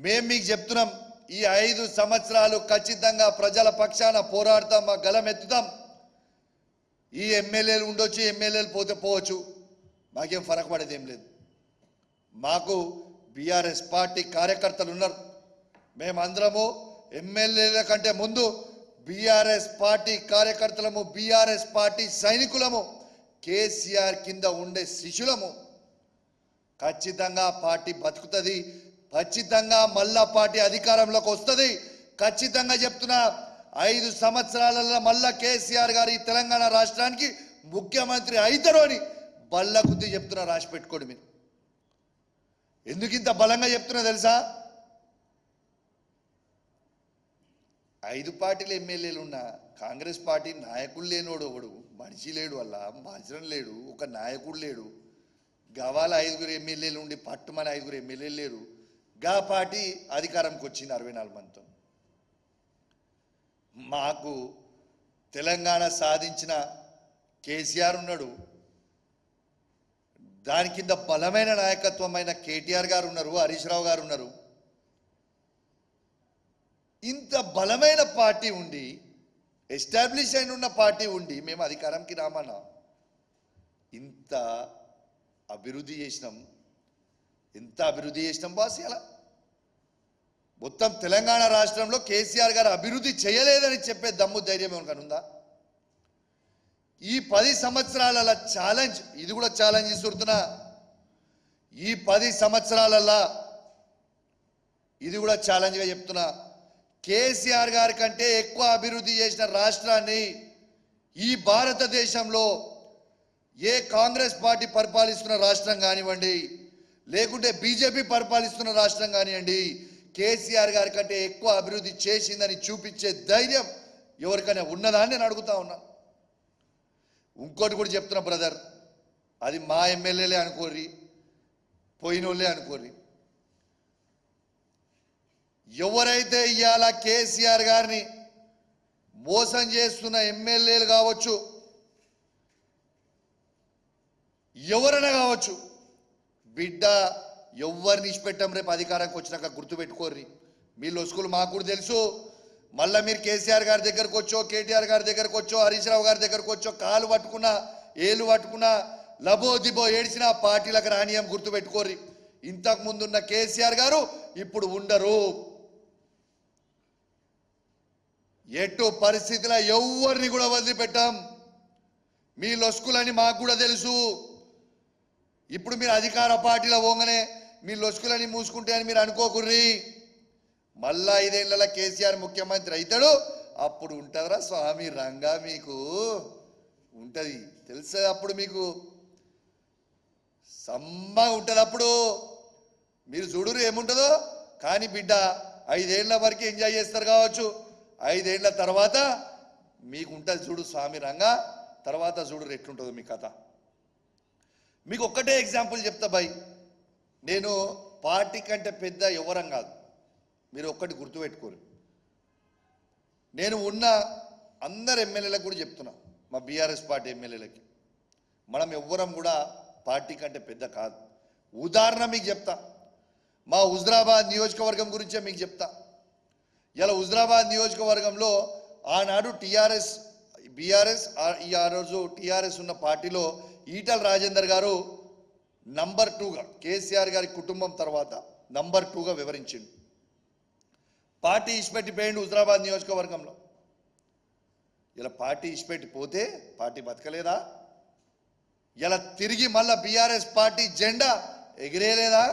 మేము మీకు చెప్తున్నాం ఈ 5 సంవత్సరాలు ఖచ్చితంగా ప్రజల పక్షాన పోరాడతాం, మా గలం ఎత్తుతాం. ఈ ఎమ్మెల్యేలు ఉండొచ్చు, ఎమ్మెల్యేలు పోతే పోవచ్చు, మాకేం ఫరక్ పడేది ఏం లేదు. మాకు బీఆర్ఎస్ పార్టీ కార్యకర్తలు ఉన్నారు. మేమందరము ఎమ్మెల్యేల కంటే ముందు బీఆర్ఎస్ పార్టీ కార్యకర్తలము, బీఆర్ఎస్ పార్టీ సైనికులము, కేసీఆర్ కింద ఉండే శిష్యులము. ఖచ్చితంగా పార్టీ బతుకుతుంది, ఖచ్చితంగా మళ్ళా పార్టీ అధికారంలోకి వస్తుంది. ఖచ్చితంగా చెప్తున్నా 5 సంవత్సరాలలో మళ్ళా కేసీఆర్ గారు ఈ తెలంగాణ రాష్ట్రానికి ముఖ్యమంత్రి అవుతారు అని బల్ల గుద్ది చెప్తున్నా, రాసి పెట్టుకోండి. మీరు ఎందుకు ఇంత బలంగా చెప్తున్నా తెలుసా? 5 పార్టీల ఎమ్మెల్యేలు ఉన్న కాంగ్రెస్ పార్టీ నాయకుడు లేనోడు ఒకడు, మనిషి లేడు, వల్ల మార్చడం లేడు, ఒక నాయకుడు లేడు. గవాల 5 ఎమ్మెల్యేలు ఉండి పట్టుమని 5 ఎమ్మెల్యేలు లేరు. గా పార్టీ అధికారంకి వచ్చింది 64 మందితో. మాకు తెలంగాణ సాధించిన కేసీఆర్ ఉన్నాడు, దాని కింద బలమైన నాయకత్వమైన కేటీఆర్ గారు ఉన్నారు, హరీష్ రావు గారు ఉన్నారు. ఇంత బలమైన పార్టీ ఉండి, ఎస్టాబ్లిష్ అయిన ఉన్న పార్టీ ఉండి మేము అధికారంకి రామన్నా. ఇంత అభివృద్ధి చేసినాం, ఎంత అభివృద్ధి చేసినాం బాస్. ఇలా మొత్తం తెలంగాణ రాష్ట్రంలో కేసీఆర్ గారు అభివృద్ధి చేయలేదని చెప్పే దమ్ము ధైర్యం ఏమనుకని ఉందా? ఈ 10 సంవత్సరాల ఛాలెంజ్, ఇది కూడా ఛాలెంజ్ ఇస్తున్నా. ఈ 10 సంవత్సరాలల్లా ఇది కూడా ఛాలెంజ్గా చెప్తున్నా. కేసీఆర్ గారి కంటే ఎక్కువ అభివృద్ధి చేసిన రాష్ట్రాన్ని ఈ భారతదేశంలో ఏ కాంగ్రెస్ పార్టీ పరిపాలిస్తున్న రాష్ట్రం కానివ్వండి, లేకుంటే బీజేపీ పరిపాలిస్తున్న రాష్ట్రం కానివ్వండి, కేసీఆర్ గారి కంటే ఎక్కువ అభివృద్ధి చేసిందని చూపించే ధైర్యం ఎవరికైనా ఉన్నదా అని నేను అడుగుతా ఉన్నా. ఇంకోటి కూడా చెప్తున్నా బ్రదర్, అది మా ఎమ్మెల్యేలే అనుకోర్రి, పోయినోళ్ళే అనుకోర్రి. ఎవరైతే ఇవాళ కేసీఆర్ గారిని మోసం చేస్తున్న ఎమ్మెల్యేలు కావచ్చు, ఎవరైనా కావచ్చు, బిడ్డ ఎవరిని ఇచ్చిపెట్టాం రేపు అధికారానికి వచ్చినాక గుర్తుపెట్టుకోర్రి. మీ లొసుకులు మాకు కూడా తెలుసు. మళ్ళీ మీరు కేసీఆర్ గారి దగ్గరకు వచ్చో, కేటీఆర్ గారి దగ్గరకు వచ్చో, హరీష్ రావు గారి దగ్గరకు వచ్చో, కాలు పట్టుకున్నా, ఏలు పట్టుకున్నా, లబో దిబో ఏడిచినా పార్టీలకు రానియం గుర్తుపెట్టుకోర్రి. ఇంతకు ముందున్న కేసీఆర్ గారు ఇప్పుడు ఉండరు. ఎటు పరిస్థితిలో ఎవరిని కూడా వదిలిపెట్టాం. మీ లొసుకులని మాకు కూడా తెలుసు. ఇప్పుడు మీరు అధికార పార్టీలో పోగానే మీ లొసుకులని మూసుకుంటే అని మీరు అనుకోకుర్రి. మళ్ళా 5 ఏళ్లలో కేసీఆర్ ముఖ్యమంత్రి అవుతాడు, అప్పుడు ఉంటుందిరా స్వామి రంగా, మీకు ఉంటుంది తెలుస్తుంది. అప్పుడు మీకు సమ్మ ఉంటుంది. అప్పుడు మీరు చూడురు ఏముంటుందో. కానీ బిడ్డ 5 ఏళ్ల వరకు ఎంజాయ్ చేస్తారు కావచ్చు, 5 ఏళ్ల తర్వాత మీకు ఉంటుంది చూడు స్వామి రంగా. తర్వాత చూడు ఎట్లుంటుందో మీ కథ. మీకు ఒక్కటే ఎగ్జాంపుల్ చెప్తా బాయ్. నేను పార్టీ కంటే పెద్ద ఎవరం కాదు, మీరు ఒక్కటి గుర్తుపెట్టుకోరు. నేను ఉన్న అందరు ఎమ్మెల్యేలకు కూడా చెప్తున్నా, మా బీఆర్ఎస్ పార్టీ ఎమ్మెల్యేలకి, మనం ఎవ్వరం కూడా పార్టీ కంటే పెద్ద కాదు. ఉదాహరణ మీకు చెప్తా, మా హుజరాబాద్ నియోజకవర్గం గురించే మీకు చెప్తా. ఇలా హుజరాబాద్ నియోజకవర్గంలో ఆనాడు టీఆర్ఎస్, బీఆర్ఎస్, ఆ రోజు టీఆర్ఎస్ ఉన్న పార్టీలో ఈటల రాజేందర్ గారు నంబర్ 2గా, కేసీఆర్ గారి కుటుంబం తర్వాత నంబర్ 2గా వివరించిండు. పార్టీ ఇచ్చిపెట్టిపోయిండు హుజరాబాద్ నియోజకవర్గంలో. ఇలా పార్టీ ఇచ్చిపెట్టి పోతే పార్టీ బతకలేదా? ఇలా తిరిగి మళ్ళా బీఆర్ఎస్ పార్టీ జెండా ఎగిరేలేదా?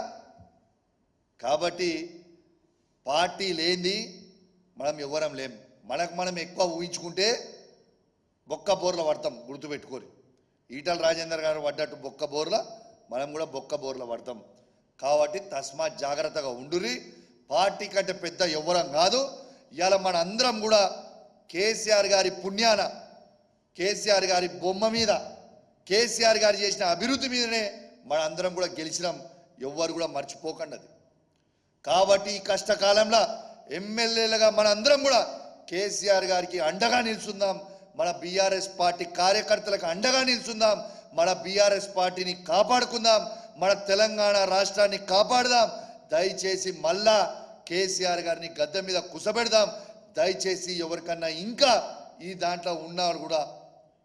కాబట్టి పార్టీ లేని మనం ఎవరం లేం. మనకు మనం ఎక్కువ ఊహించుకుంటే బొక్క బోర్ల పడతాం, గుర్తుపెట్టుకోరు. ఈటల రాజేందర్ గారు పడ్డట్టు బొక్క బోర్ల మనం కూడా బొక్క బోర్ల పడతాం. కాబట్టి తస్మాత్ జాగ్రత్తగా ఉండురి. పార్టీ కంటే పెద్ద ఎవరం కాదు. ఇవాళ మన అందరం కూడా కేసీఆర్ గారి పుణ్యాన, కేసీఆర్ గారి బొమ్మ మీద, కేసీఆర్ గారు చేసిన అభివృద్ధి మీదనే మన అందరం కూడా గెలిచినాం. ఎవ్వరు కూడా మర్చిపోకండి అది. కాబట్టి ఈ కష్టకాలంలో ఎమ్మెల్యేలుగా మన అందరం కూడా కేసీఆర్ గారికి అండగా నిలుచుందాం. మన బీఆర్ఎస్ పార్టీ కార్యకర్తలకు అండగా నిలుచుందాం. మన బీఆర్ఎస్ పార్టీని కాపాడుకుందాం. మన తెలంగాణ రాష్ట్రాన్ని కాపాడదాం. దయచేసి మళ్ళా కేసీఆర్ గారిని గద్దె మీద కుసబెడదాం. దయచేసి ఎవరికన్నా ఇంకా ఈ దాంట్లో ఉన్నవాడు కూడా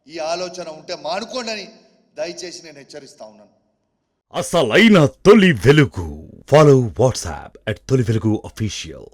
ఈ ఆలోచన ఉంటే మానుకోండి అని దయచేసి నేను హెచ్చరిస్తా ఉన్నాను. అసలైన తొలి వెలుగు. ఫాలో వాట్సాప్ @తొలి వెలుగు official.